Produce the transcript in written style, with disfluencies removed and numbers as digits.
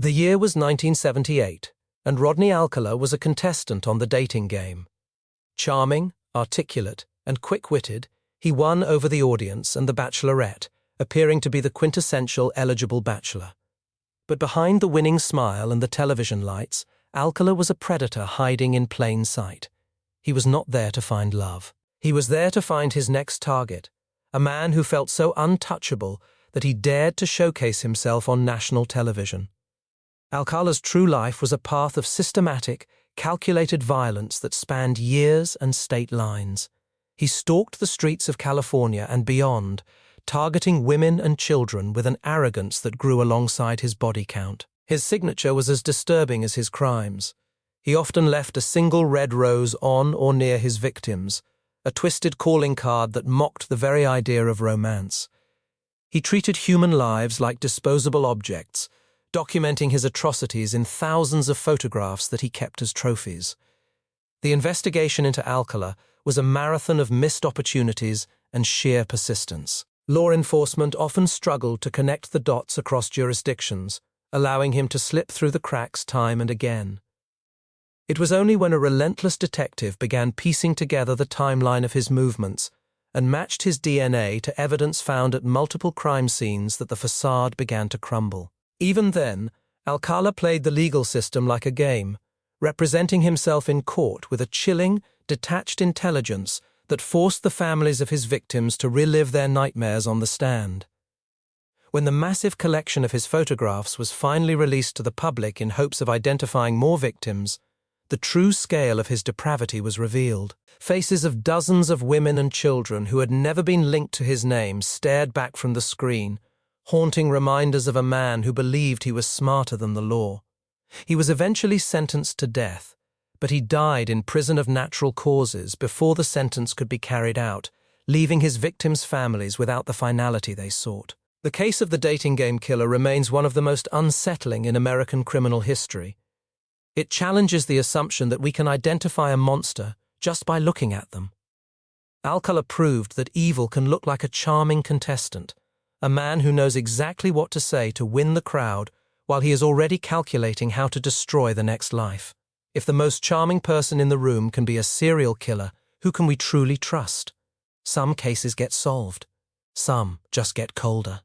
The year was 1978, and Rodney Alcala was a contestant on the dating game. Charming, articulate, and quick-witted, he won over the audience and the Bachelorette, appearing to be the quintessential eligible bachelor. But behind the winning smile and the television lights, Alcala was a predator hiding in plain sight. He was not there to find love. He was there to find his next target, a man who felt so untouchable that he dared to showcase himself on national television. Alcala's true life was a path of systematic, calculated violence that spanned years and state lines. He stalked the streets of California and beyond, targeting women and children with an arrogance that grew alongside his body count. His signature was as disturbing as his crimes. He often left a single red rose on or near his victims, a twisted calling card that mocked the very idea of romance. He treated human lives like disposable objects, documenting his atrocities in thousands of photographs that he kept as trophies. The investigation into Alcala was a marathon of missed opportunities and sheer persistence. Law enforcement often struggled to connect the dots across jurisdictions, allowing him to slip through the cracks time and again. It was only when a relentless detective began piecing together the timeline of his movements and matched his DNA to evidence found at multiple crime scenes that the facade began to crumble. Even then, Alcala played the legal system like a game, representing himself in court with a chilling, detached intelligence that forced the families of his victims to relive their nightmares on the stand. When the massive collection of his photographs was finally released to the public in hopes of identifying more victims, the true scale of his depravity was revealed. Faces of dozens of women and children who had never been linked to his name stared back from the screen, haunting reminders of a man who believed he was smarter than the law. He was eventually sentenced to death, but he died in prison of natural causes before the sentence could be carried out, leaving his victims' families without the finality they sought. The case of the dating game killer remains one of the most unsettling in American criminal history. It challenges the assumption that we can identify a monster just by looking at them. Alcala proved that evil can look like a charming contestant, a man who knows exactly what to say to win the crowd while he is already calculating how to destroy the next life. If the most charming person in the room can be a serial killer, who can we truly trust? Some cases get solved. Some just get colder.